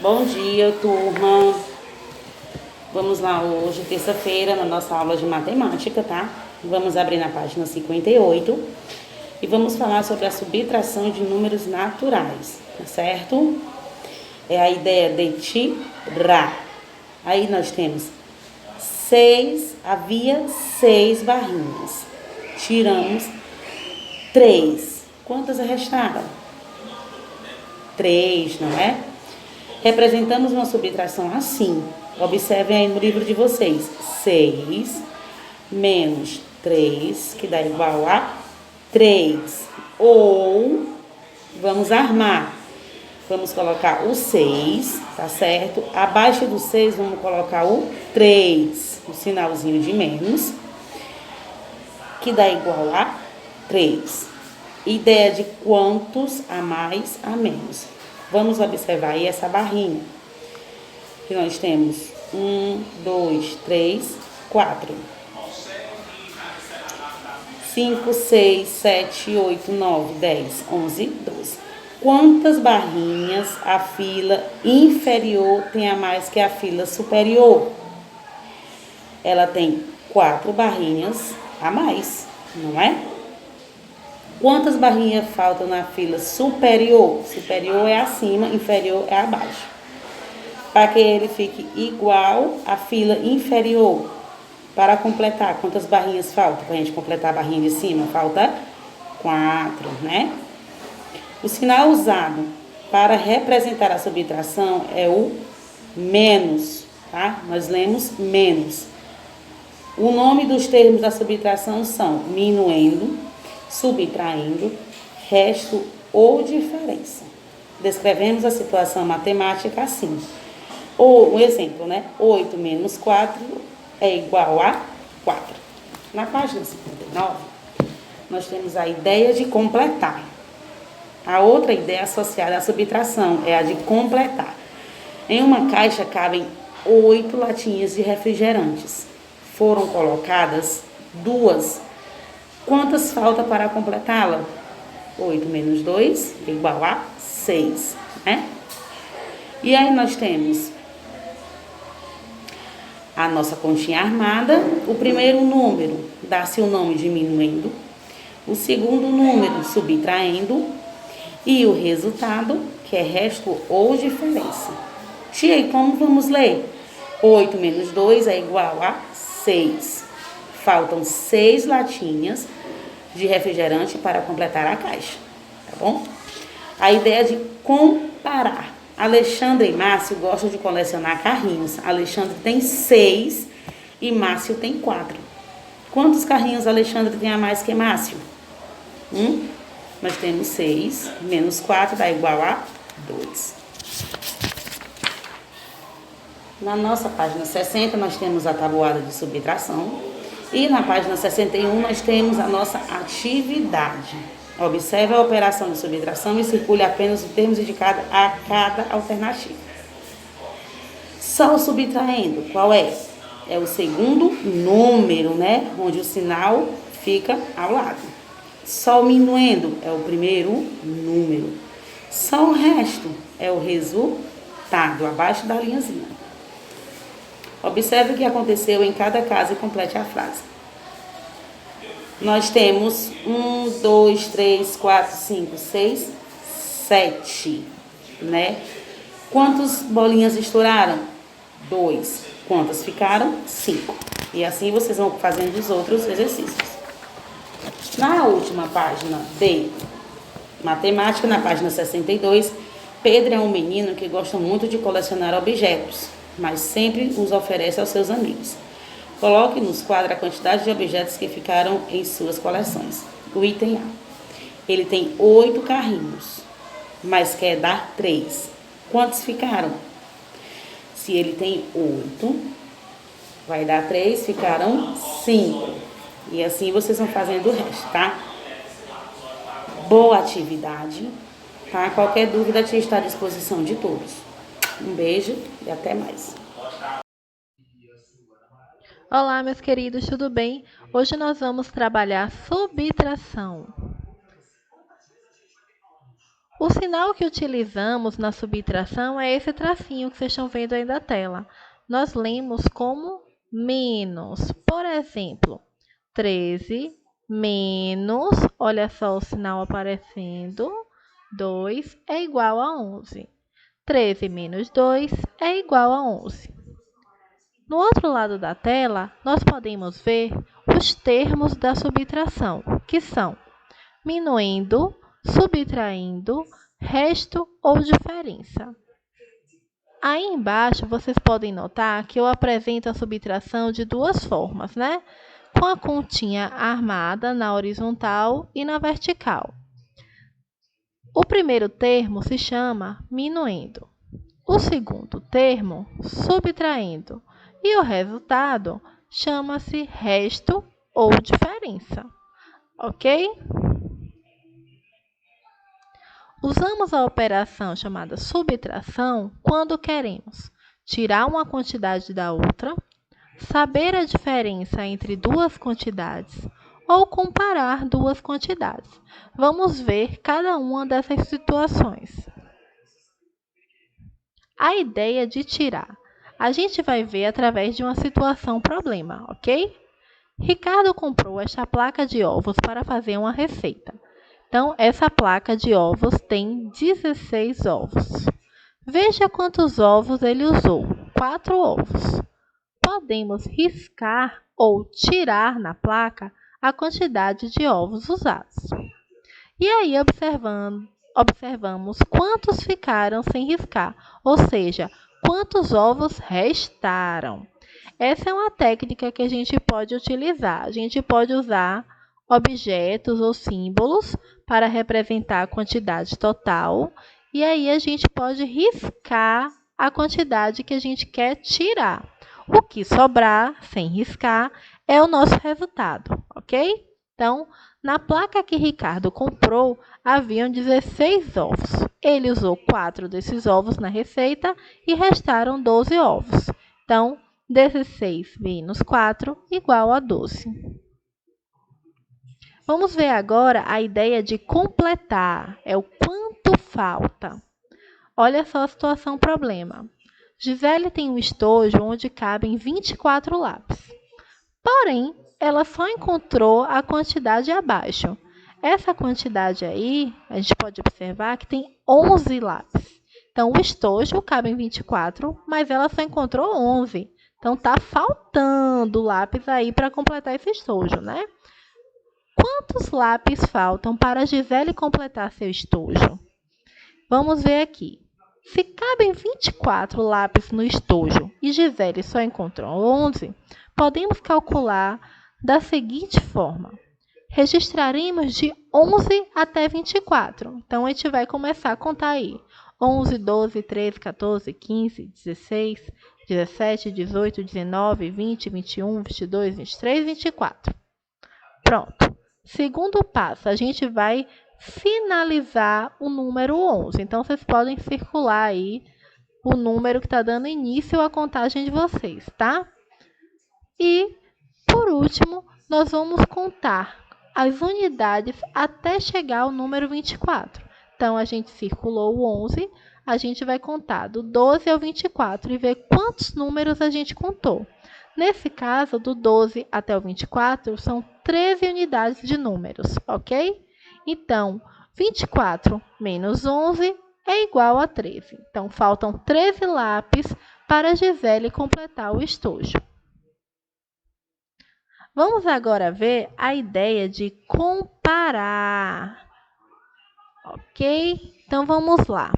Bom dia, turma. Vamos lá hoje, terça-feira, na nossa aula de matemática, tá? Vamos abrir na página 58 e vamos falar sobre a subtração de números naturais, tá certo? É a ideia de tirar. Aí nós temos havia 6 barrinhas. Tiramos 3. Quantas restaram? 3, não é? Representamos uma subtração assim. Observem aí no livro de vocês. 6 menos 3, que dá igual a 3. Ou, vamos armar. Vamos colocar o 6, tá certo? Abaixo do 6, vamos colocar o 3, o sinalzinho de menos, que dá igual a 3. Ideia de quantos a mais, a menos. Vamos observar aí essa barrinha. Que nós temos 1, 2, 3, 4. 5, 6, 7, 8, 9, 10, 11, 12. Quantas barrinhas a fila inferior tem a mais que a fila superior? Ela tem 4 barrinhas a mais, não é? Quantas barrinhas faltam na fila superior? Superior é acima, inferior é abaixo. Para que ele fique igual à fila inferior. Para completar, quantas barrinhas faltam? Para a gente completar a barrinha de cima, falta 4, né? O sinal usado para representar a subtração é o menos, tá? Nós lemos menos. O nome dos termos da subtração são minuendo, subtraindo, resto ou diferença. Descrevemos a situação matemática assim. Ou um exemplo, né? 8 menos 4 é igual a 4. Na página 59, nós temos a ideia de completar. A outra ideia associada à subtração é a de completar. Em uma caixa cabem 8 latinhas de refrigerantes. Foram colocadas 2. Quantas falta para completá-la? 8 menos 2 é igual a 6, né? E aí nós temos a nossa continha armada. O primeiro número dá-se o nome diminuindo, o segundo número subtraindo e o resultado, que é resto ou diferença. Tia, e como vamos ler? 8 menos 2 é igual a 6. Faltam 6 latinhas de refrigerante para completar a caixa, tá bom? A ideia de comparar. Alexandre e Márcio gostam de colecionar carrinhos. Alexandre tem 6 e Márcio tem 4. Quantos carrinhos Alexandre tem a mais que Márcio? Nós temos 6 menos 4 dá igual a 2. Na nossa página 60 nós temos a tabuada de subtração. E na página 61 nós temos a nossa atividade. Observe a operação de subtração e circule apenas os termos indicados a cada alternativa. Só o subtraindo, qual é? É o segundo número, né? Onde o sinal fica ao lado. Só o minuendo é o primeiro número. Só o resto é o resultado, abaixo da linhazinha. Observe o que aconteceu em cada caso e complete a frase. Nós temos 1, 2, 3, 4, 5, 6, 7, né? Quantas bolinhas estouraram? 2. Quantas ficaram? 5. E assim vocês vão fazendo os outros exercícios. Na última página de matemática, na página 62, Pedro é um menino que gosta muito de colecionar objetos, mas sempre os oferece aos seus amigos. Coloque nos quadros a quantidade de objetos que ficaram em suas coleções. O item A. Ele tem 8 carrinhos, mas quer dar 3. Quantos ficaram? Se ele tem 8, vai dar 3, ficaram 5. E assim vocês vão fazendo o resto, tá? Boa atividade, tá? Qualquer dúvida, a tia está à disposição de todos. Um beijo e até mais. Olá, meus queridos, tudo bem? Hoje nós vamos trabalhar subtração. O sinal que utilizamos na subtração é esse tracinho que vocês estão vendo aí na tela. Nós lemos como menos. Por exemplo, 13 menos, olha só o sinal aparecendo, 2 é igual a 11. 13 menos 2 é igual a 11. No outro lado da tela, nós podemos ver os termos da subtração, que são minuendo, subtraindo, resto ou diferença. Aí embaixo, vocês podem notar que eu apresento a subtração de duas formas, né? Com a continha armada na horizontal e na vertical. O primeiro termo se chama minuendo. O segundo termo, subtraindo. E o resultado chama-se resto ou diferença. Ok? Usamos a operação chamada subtração quando queremos tirar uma quantidade da outra, saber a diferença entre duas quantidades ou comparar duas quantidades. Vamos ver cada uma dessas situações. A ideia de tirar, a gente vai ver através de uma situação problema, ok? Ricardo comprou esta placa de ovos para fazer uma receita. Então, essa placa de ovos tem 16 ovos. Veja quantos ovos ele usou. 4 ovos. Podemos riscar ou tirar na placa a quantidade de ovos usados. E aí, observamos quantos ficaram sem riscar, ou seja, quantos ovos restaram. Essa é uma técnica que a gente pode utilizar. A gente pode usar objetos ou símbolos para representar a quantidade total. E aí a gente pode riscar a quantidade que a gente quer tirar. O que sobrar, sem riscar, é o nosso resultado, ok? Então, na placa que Ricardo comprou, haviam 16 ovos. Ele usou 4 desses ovos na receita e restaram 12 ovos. Então, 16 menos 4 igual a 12. Vamos ver agora a ideia de completar, é o quanto falta. Olha só a situação problema. Gisele tem um estojo onde cabem 24 lápis. Porém, ela só encontrou a quantidade abaixo. Essa quantidade aí, a gente pode observar que tem 11 lápis. Então, o estojo cabe em 24, mas ela só encontrou 11. Então, está faltando lápis aí para completar esse estojo, né? Quantos lápis faltam para a Gisele completar seu estojo? Vamos ver aqui. Se cabem 24 lápis no estojo e Gisele só encontrou 11, podemos calcular da seguinte forma. Registraremos de 11 até 24. Então, a gente vai começar a contar aí. 11, 12, 13, 14, 15, 16, 17, 18, 19, 20, 21, 22, 23, 24. Pronto. Segundo passo, a gente vai finalizar o número 11. Então, vocês podem circular aí o número que está dando início à contagem de vocês, tá? E, por último, nós vamos contar as unidades até chegar ao número 24. Então, a gente circulou o 11, a gente vai contar do 12 ao 24 e ver quantos números a gente contou. Nesse caso, do 12 até o 24, são 13 unidades de números, ok? Então, 24 menos 11 é igual a 13. Então, faltam 13 lápis para a Gisele completar o estojo. Vamos agora ver a ideia de comparar, ok? Então, vamos lá.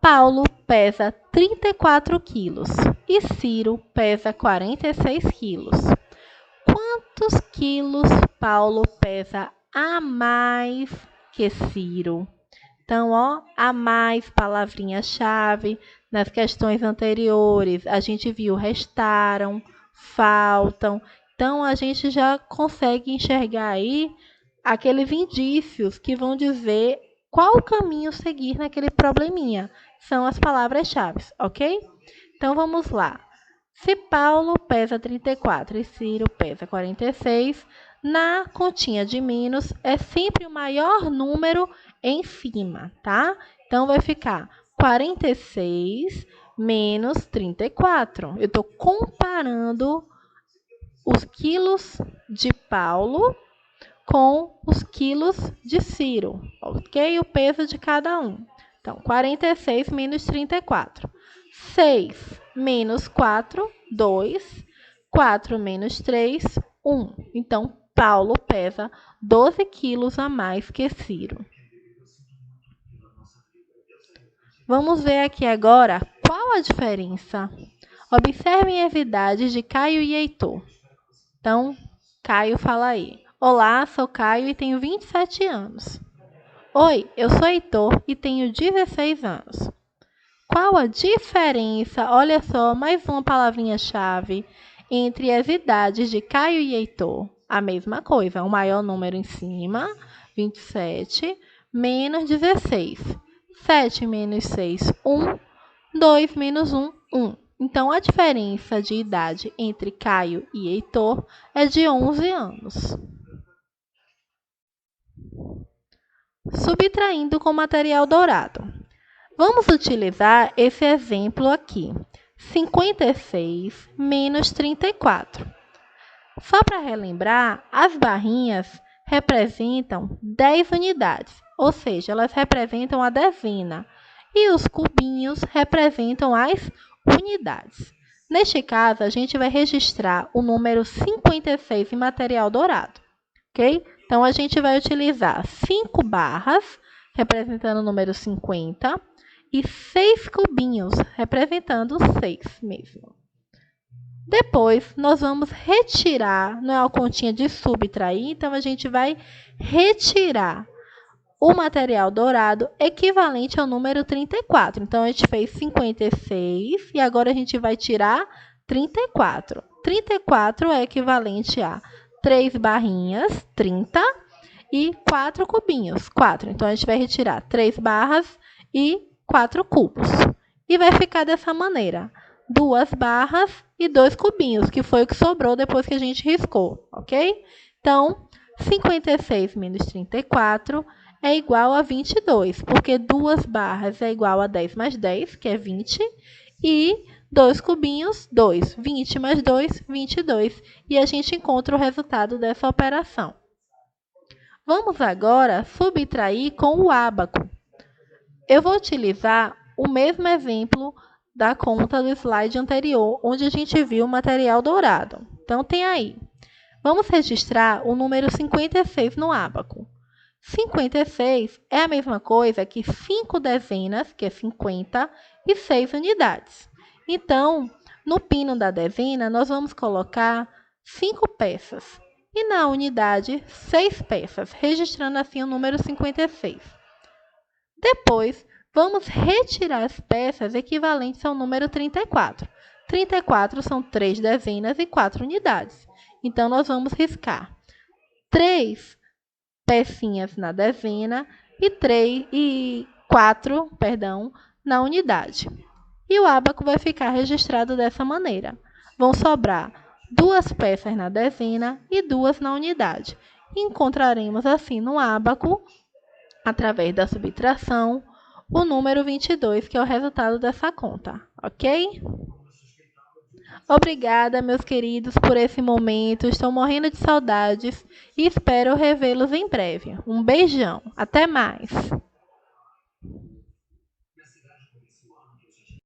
Paulo pesa 34 quilos e Ciro pesa 46 quilos. Quantos quilos Paulo pesa a mais que Ciro? Então, ó, a mais, palavrinha-chave. Nas questões anteriores, a gente viu restaram, faltam. Então, a gente já consegue enxergar aí aqueles indícios que vão dizer qual o caminho seguir naquele probleminha. São as palavras-chave, ok? Então, vamos lá. Se Paulo pesa 34 e Ciro pesa 46, na continha de menos é sempre o maior número em cima, tá? Então, vai ficar 46 menos 34. Eu estou comparando os quilos de Paulo com os quilos de Ciro, ok? O peso de cada um. Então, 46 menos 34. 6 menos 4, 2. 4 menos 3, 1. Então, Paulo pesa 12 quilos a mais que Ciro. Vamos ver aqui agora qual a diferença. Observem as idades de Caio e Heitor. Então, Caio fala aí. Olá, sou Caio e tenho 27 anos. Oi, eu sou Heitor e tenho 16 anos. Qual a diferença? Olha só, mais uma palavrinha-chave entre as idades de Caio e Heitor. A mesma coisa, o maior número em cima, 27, menos 16. 7 menos 6, 1. 2 menos 1, 1. Então, a diferença de idade entre Caio e Heitor é de 11 anos. Subtraindo com material dourado. Vamos utilizar esse exemplo aqui. 56 menos 34. Só para relembrar, as barrinhas representam 10 unidades, ou seja, elas representam a dezena. E os cubinhos representam as unidades. Neste caso, a gente vai registrar o número 56 em material dourado, ok? Então, a gente vai utilizar 5 barras, representando o número 50, e 6 cubinhos, representando 6 mesmo. Depois, nós vamos retirar, não é uma continha de subtrair, então a gente vai retirar o material dourado equivalente ao número 34. Então, a gente fez 56 e agora a gente vai tirar 34. 34 é equivalente a 3 barrinhas, 30, e 4 cubinhos, 4. Então, a gente vai retirar 3 barras e 4 cubos. E vai ficar dessa maneira. 2 barras e 2 cubinhos, que foi o que sobrou depois que a gente riscou, ok? Então, 56 menos 34 é igual a 22, porque 2 barras é igual a 10 mais 10, que é 20, e 2 cubinhos, 2. 20 mais 2, 22. E a gente encontra o resultado dessa operação. Vamos agora subtrair com o ábaco. Eu vou utilizar o mesmo exemplo da conta do slide anterior, onde a gente viu o material dourado. Então, tem aí. Vamos registrar o número 56 no ábaco. 56 é a mesma coisa que 5 dezenas, que é 50, e 6 unidades. Então, no pino da dezena, nós vamos colocar 5 peças. E na unidade, 6 peças, registrando assim o número 56. Depois, vamos retirar as peças equivalentes ao número 34. 34 são 3 dezenas e 4 unidades. Então, nós vamos riscar 3 pecinhas na dezena e 4, na unidade. E o ábaco vai ficar registrado dessa maneira. Vão sobrar 2 peças na dezena e 2 na unidade. E encontraremos assim no ábaco, através da subtração, o número 22, que é o resultado dessa conta, ok? Obrigada, meus queridos, por esse momento. Estou morrendo de saudades e espero revê-los em breve. Um beijão. Até mais!